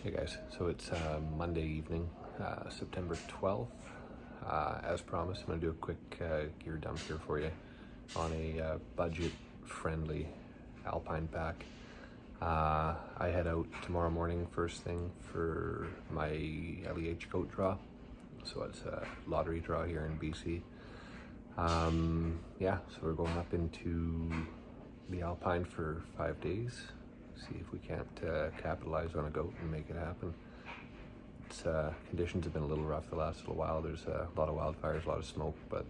Hey guys, so it's Monday evening, September 12th. As promised, I'm going to do a quick gear dump here for you on a budget-friendly alpine pack. I head out tomorrow morning first thing for my LEH goat draw. So it's a lottery draw here in BC. Yeah, so we're going up into the alpine for 5 days. See if we can't capitalize on a goat and make it happen. It's, conditions have been a little rough the last little while. There's a lot of wildfires, a lot of smoke, but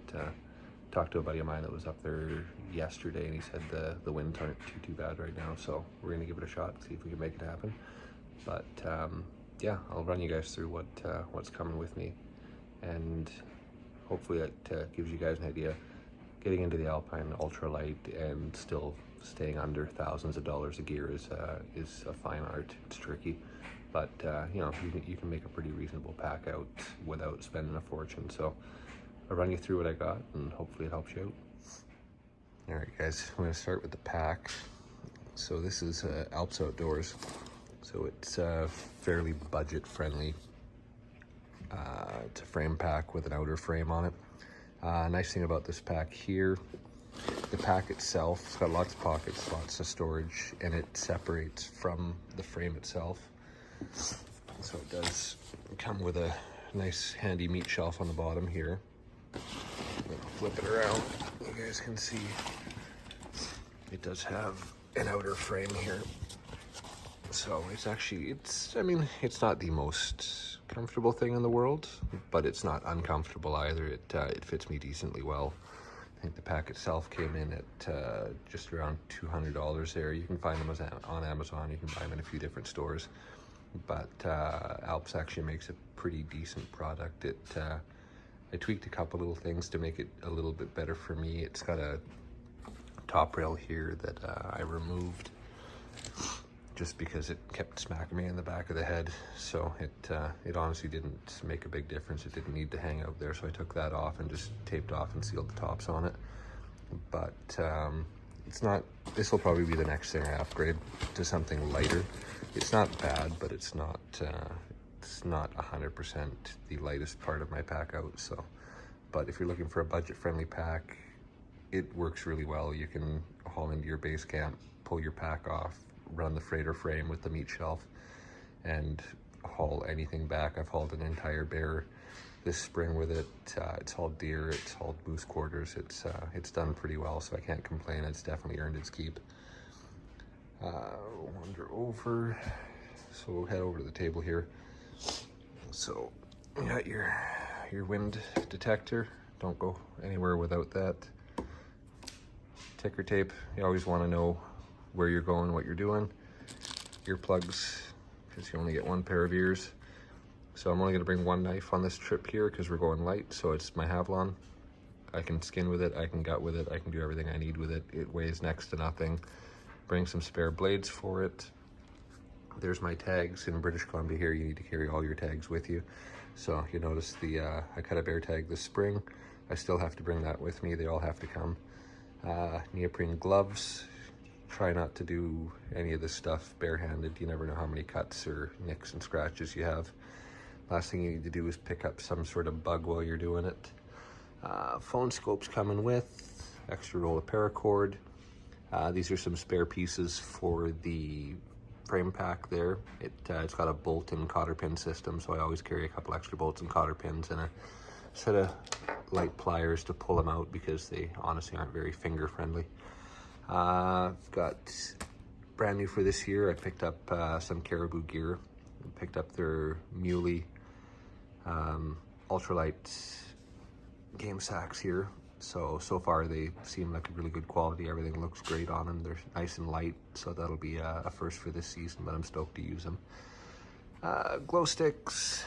talked to a buddy of mine that was up there yesterday and he said the winds aren't too bad right now, so we're gonna give it a shot, see if we can make it happen. But yeah, I'll run you guys through what's coming with me, and hopefully that gives you guys an idea. Getting into the alpine ultralight and still staying under thousands of dollars of gear is a fine art. It's tricky, but you know, you can make a pretty reasonable pack out without spending a fortune. So I'll run you through what I got and hopefully it helps you out. All right guys, I'm going to start with the pack. So this is Alps Outdoors. So it's fairly budget friendly. It's a frame pack with an outer frame on it. Nice thing about this pack here, the pack itself, it's got lots of pockets, lots of storage, and it separates from the frame itself. So it does come with a nice handy meat shelf on the bottom here. I'm gonna flip it around, you guys can see it does have an outer frame here. So it's actually, I mean, it's not the most comfortable thing in the world, but it's not uncomfortable either. It fits me decently well. I think the pack itself came in at just around $200 there. You can find them on Amazon. You can buy them in a few different stores, but Alps actually makes a pretty decent product. I tweaked a couple little things to make it a little bit better for me. It's got a top rail here that I removed just because it kept smacking me in the back of the head. So it honestly didn't make a big difference. It didn't need to hang out there. So I took that off and just taped off and sealed the tops on it. But it's not, this will probably be the next thing I upgrade to something lighter. It's not bad, but it's not 100% the lightest part of my pack out. So, but if you're looking for a budget friendly pack, it works really well. You can haul into your base camp, pull your pack off, run the freighter frame with the meat shelf, and haul anything back. I've hauled an entire bear this spring with it. It's hauled deer, it's hauled moose quarters. It's done pretty well, so I can't complain. It's definitely earned its keep. Wander over, so we'll head over to the table here. So you got your wind detector. Don't go anywhere without that. Ticker tape, you always want to know where you're going, what you're doing. Earplugs, because you only get one pair of ears. So I'm only going to bring one knife on this trip here because we're going light. So it's my Havlon. I can skin with it, I can gut with it, I can do everything I need with it. It weighs next to nothing. Bring some spare blades for it. There's my tags. In British Columbia here, you need to carry all your tags with you. So you notice I cut a bear tag this spring. I still have to bring that with me. They all have to come. Neoprene gloves. Try not to do any of this stuff barehanded. You never know how many cuts or nicks and scratches you have. Last thing you need to do is pick up some sort of bug while you're doing it. Phone scopes coming with, extra roll of paracord. These are some spare pieces for the frame pack there. It's got a bolt and cotter pin system, so I always carry a couple extra bolts and cotter pins and a set of light pliers to pull them out because they honestly aren't very finger friendly. I've got brand new for this year. I picked up some Caribou gear. I picked up their Muley ultralight game sacks here. So far they seem like a really good quality. Everything looks great on them. They're nice and light, so that'll be a first for this season, but I'm stoked to use them. Glow sticks,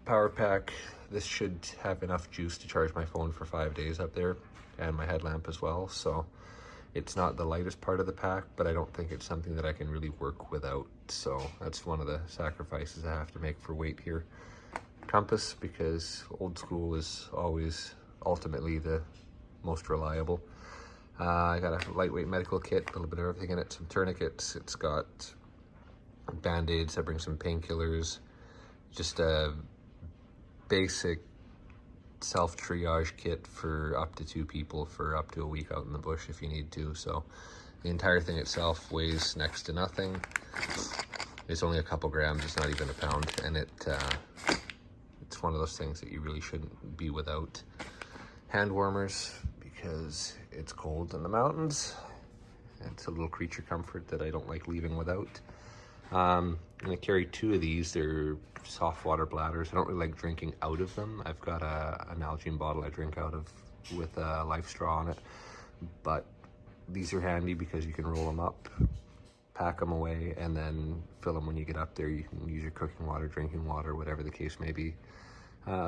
power pack. This should have enough juice to charge my phone for 5 days up there, and my headlamp as well. So it's not the lightest part of the pack, but I don't think it's something that I can really work without. So that's one of the sacrifices I have to make for weight here. Compass, because old school is always ultimately the most reliable. I got a lightweight medical kit, a little bit of everything in it, some tourniquets. It's got Band-Aids, I bring some painkillers, just a basic self-triage kit for up to 2 people for up to a week out in the bush if you need to. So the entire thing itself weighs next to nothing. It's only a couple grams, it's not even a pound, and it's one of those things that you really shouldn't be without. Hand warmers, because it's cold in the mountains. It's a little creature comfort that I don't like leaving without. I'm gonna carry 2 of these. They're soft water bladders. I don't really like drinking out of them. I've got an Nalgene bottle I drink out of with a life straw on it, but these are handy because you can roll them up, pack them away, and then fill them when you get up there. You can use your cooking water, drinking water, whatever the case may be.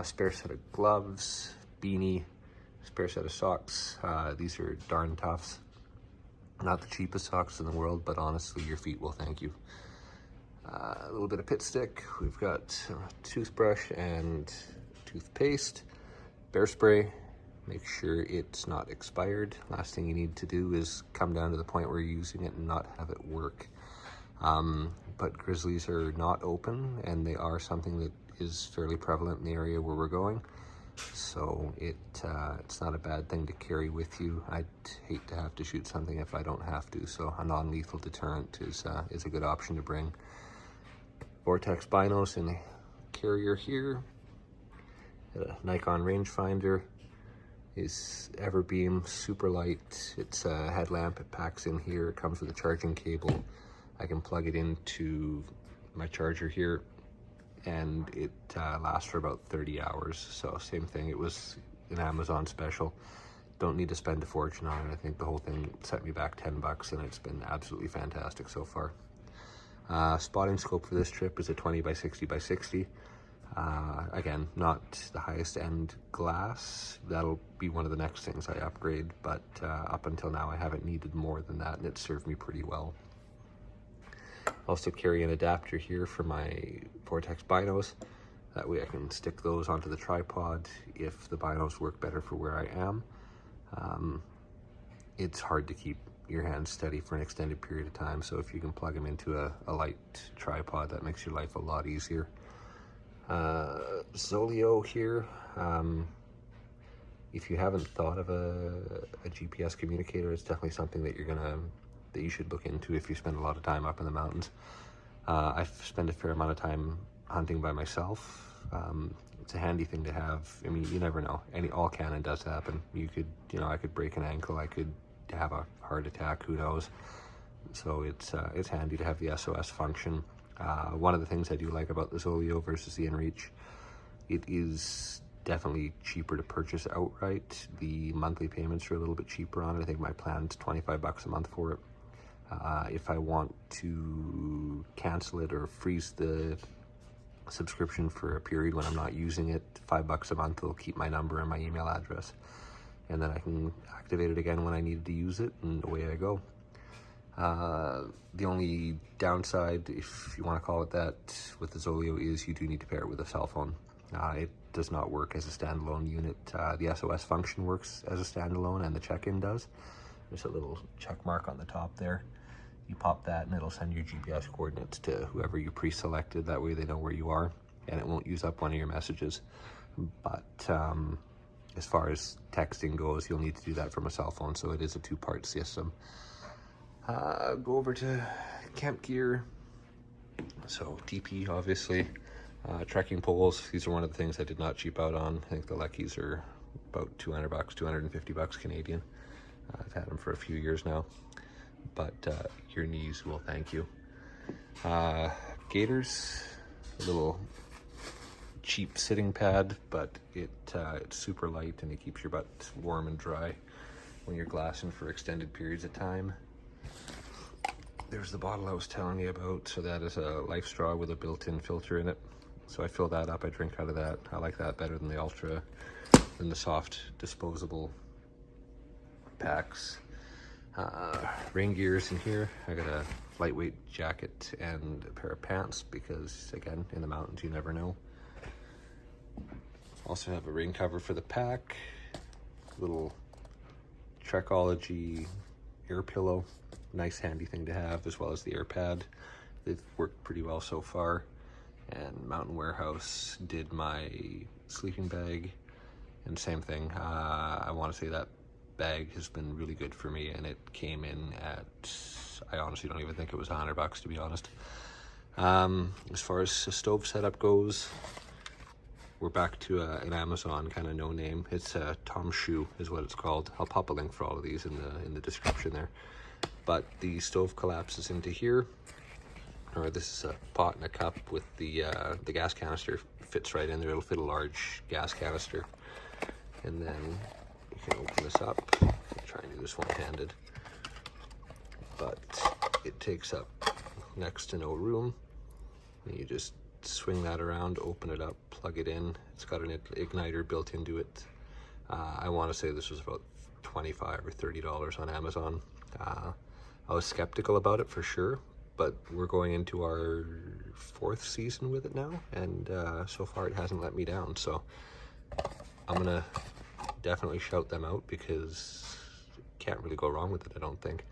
Spare set of gloves, beanie, spare set of socks. These are darn toughs. Not the cheapest socks in the world, but honestly, your feet will thank you. A little bit of pit stick. We've got a toothbrush and toothpaste, bear spray. Make sure it's not expired. Last thing you need to do is come down to the point where you're using it and not have it work. But grizzlies are not open, and they are something that is fairly prevalent in the area where we're going. So it's not a bad thing to carry with you. I'd hate to have to shoot something if I don't have to, so a non-lethal deterrent is a good option to bring. Vortex binos in the carrier here. A Nikon rangefinder is Everbeam, super light. It's a headlamp, it packs in here, it comes with a charging cable. I can plug it into my charger here, and it lasts for about 30 hours. So same thing, it was an Amazon special. Don't need to spend a fortune on it. I think the whole thing set me back 10 bucks, and it's been absolutely fantastic so far. Spotting scope for this trip is a 20 by 60 by 60. Again, not the highest end glass. That'll be one of the next things I upgrade, but up until now I haven't needed more than that, and it served me pretty well. Also carry an adapter here for my Vortex binos. That way I can stick those onto the tripod if the binos work better for where I am. It's hard to keep your hands steady for an extended period of time, so if you can plug them into a light tripod, that makes your life a lot easier. Zoleo here. If you haven't thought of a GPS communicator, it's definitely something that you should look into if you spend a lot of time up in the mountains. I've spent a fair amount of time hunting by myself. It's a handy thing to have. I mean, you never know. All Canon does happen. I could break an ankle. I could have a heart attack. Who knows? So it's handy to have the SOS function. One of the things I do like about the Zoleo versus the InReach, it is definitely cheaper to purchase outright. The monthly payments are a little bit cheaper on it. I think my plan's 25 bucks a month for it. If I want to cancel it or freeze the subscription for a period when I'm not using it, 5 bucks a month will keep my number and my email address, and then I can activate it again when I needed to use it, and away I go. The only downside, if you want to call it that, with the Zoleo is you do need to pair it with a cell phone. It does not work as a standalone unit. The SOS function works as a standalone, and the check-in does. There's a little check mark on the top there. You pop that and it'll send your GPS coordinates to whoever you pre-selected. That way they know where you are, and it won't use up one of your messages. But as far as texting goes, you'll need to do that from a cell phone, so it is a 2-part system. Go over to camp gear. So TP, obviously. Trekking poles, these are one of the things I did not cheap out on. I think the Leckies are about 200 bucks, 250 bucks Canadian. I've had them for a few years now, but your knees will thank you. Gaiters, a little cheap sitting pad, but it's super light and it keeps your butt warm and dry when you're glassing for extended periods of time. There's the bottle I was telling you about. So that is a life straw with a built-in filter in it. So I fill that up, I drink out of that. I like that better than the soft disposable packs. Rain gear's in here. I got a lightweight jacket and a pair of pants because, again, in the mountains you never know. Also have a rain cover for the pack, little Trekology air pillow, nice handy thing to have, as well as the air pad. they've worked pretty well so far. And Mountain Warehouse did my sleeping bag, and same thing. I want to say that bag has been really good for me, and it came in at, I honestly don't even think it was $100, to be honest. As far as the stove setup goes, we're back to an Amazon kind of no name. It's Tom Shoe is what it's called. I'll pop a link for all of these in the description there. But the stove collapses into here, or this is a pot and a cup with the gas canister fits right in there. It'll fit a large gas canister. And then you can open this up. I'll try and do this one-handed. But it takes up next to no room. And you just swing that around, open it up, plug it in. It's got an igniter built into it. I want to say this was about $25 or $30 on Amazon. I was skeptical about it for sure, but we're going into our 4th season with it now, and so far it hasn't let me down. So I'm gonna definitely shout them out because can't really go wrong with it, I don't think.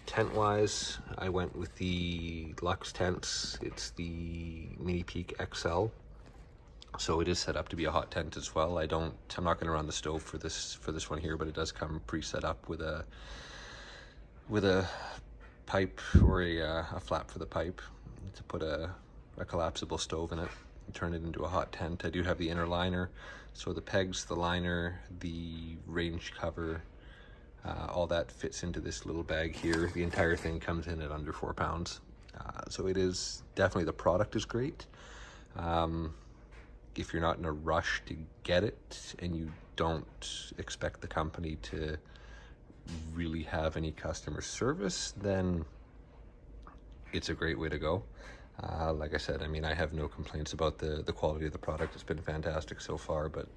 Tent wise, I went with the Luxe tents. It's the Mini Peak XL, so it is set up to be a hot tent as well. I'm not going to run the stove for this one here, but it does come pre-set up with a pipe or a flap for the pipe to put a collapsible stove in it and turn it into a hot tent. I do have the inner liner, so the pegs, the liner, the range cover, all that fits into this little bag here. The entire thing comes in at under 4 pounds. So it is definitely, the product is great. If you're not in a rush to get it and you don't expect the company to really have any customer service, then it's a great way to go. Like I said, I mean, I have no complaints about the quality of the product. It's been fantastic so far, but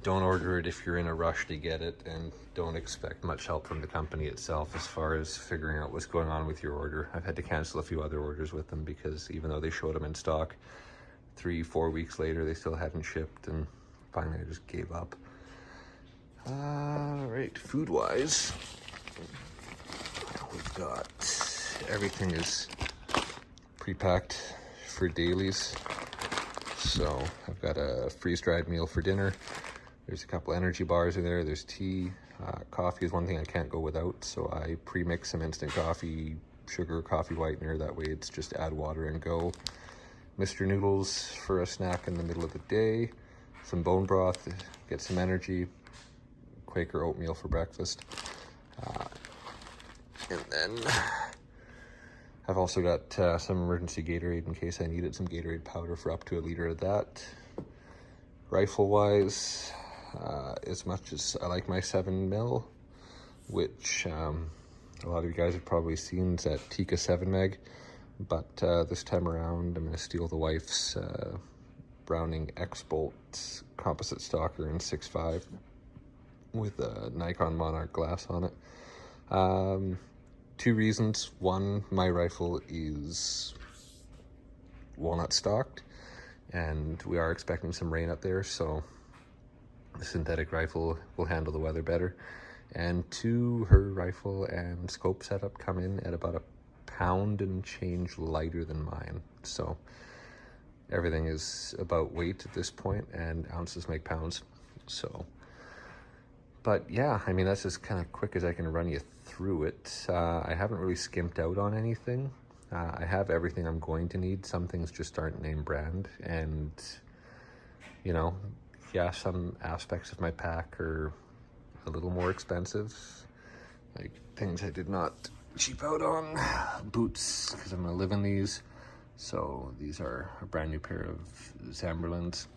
don't order it if you're in a rush to get it, and don't expect much help from the company itself as far as figuring out what's going on with your order. I've had to cancel a few other orders with them because even though they showed them in stock, 3-4 weeks later they still hadn't shipped, and finally I just gave up. All right, food wise, we've got everything is pre-packed for dailies. So I've got a freeze-dried meal for dinner. There's a couple energy bars in there. There's tea. Coffee is one thing I can't go without, so I pre-mix some instant coffee, sugar, coffee whitener. That way it's just add water and go. Mr. Noodles for a snack in the middle of the day. Some bone broth, get some energy. Quaker oatmeal for breakfast. And then I've also got some emergency Gatorade in case I needed, some Gatorade powder for up to 1 liter of that. Rifle-wise, as much as I like my 7mm, which a lot of you guys have probably seen, is that Tikka 7 meg, but this time around I'm going to steal the wife's Browning X-Bolt composite stalker in 6.5 with a Nikon Monarch glass on it. 2 reasons. One, my rifle is walnut stalked, and we are expecting some rain up there, so the synthetic rifle will handle the weather better. And 2, her rifle and scope setup come in at about 1 pound and change lighter than mine, so everything is about weight at this point, and ounces make pounds. So, but yeah, I mean, that's as kind of quick as I can run you through it. I haven't really skimped out on anything. I have everything I'm going to need. Some things just aren't name brand, and you know, yeah, some aspects of my pack are a little more expensive, like things I did not cheap out on. Boots, because I'm gonna live in these. So these are a brand new pair of Zamberlans.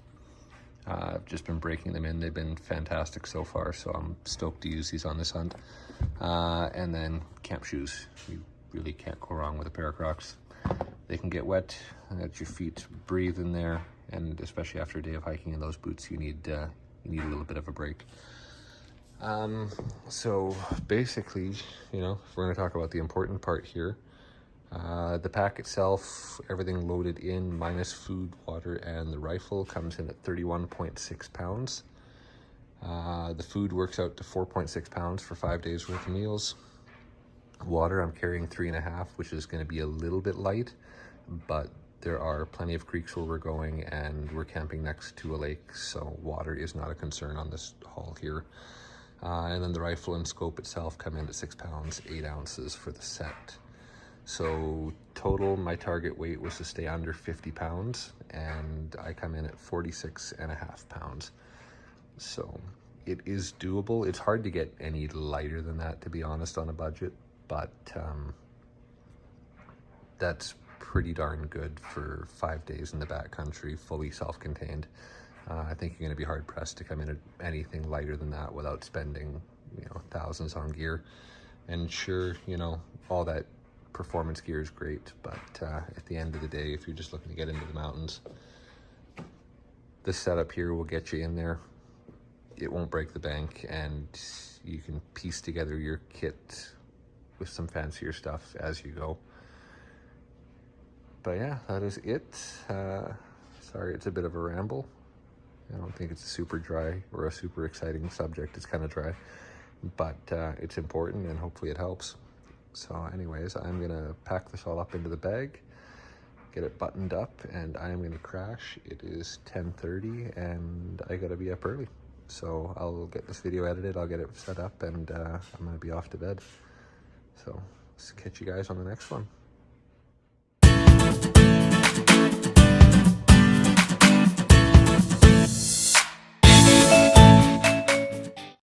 I've just been breaking them in. They've been fantastic so far, so I'm stoked to use these on this hunt. And then camp shoes. You really can't go wrong with a pair of Crocs. They can get wet and let your feet breathe in there, and especially after a day of hiking in those boots, you need a little bit of a break. So basically, you know, if we're going to talk about the important part here, the pack itself, everything loaded in minus food, water, and the rifle comes in at 31.6 pounds. The food works out to 4.6 pounds for 5 days worth of meals. Water, I'm carrying 3.5, which is going to be a little bit light, but there are plenty of creeks where we're going, and we're camping next to a lake, so water is not a concern on this haul here. And then the rifle and scope itself come in at 6 pounds, 8 ounces for the set. So total, my target weight was to stay under 50 pounds, and I come in at 46.5 pounds. So it is doable. It's hard to get any lighter than that, to be honest, on a budget, but that's pretty darn good for 5 days in the backcountry, fully self-contained. I think you're going to be hard pressed to come in at anything lighter than that without spending, thousands on gear. And sure, all that performance gear is great, but at the end of the day, if you're just looking to get into the mountains, this setup here will get you in there. It won't break the bank, and you can piece together your kit with some fancier stuff as you go. But yeah, that is it. Sorry, it's a bit of a ramble. I don't think it's a super dry or a super exciting subject. It's kind of dry, but it's important, and hopefully it helps. So anyways, I'm gonna pack this all up into the bag, get it buttoned up, and I am gonna crash. It is 10:30 and I gotta be up early. So I'll get this video edited, I'll get it set up, and I'm gonna be off to bed. So catch you guys on the next one.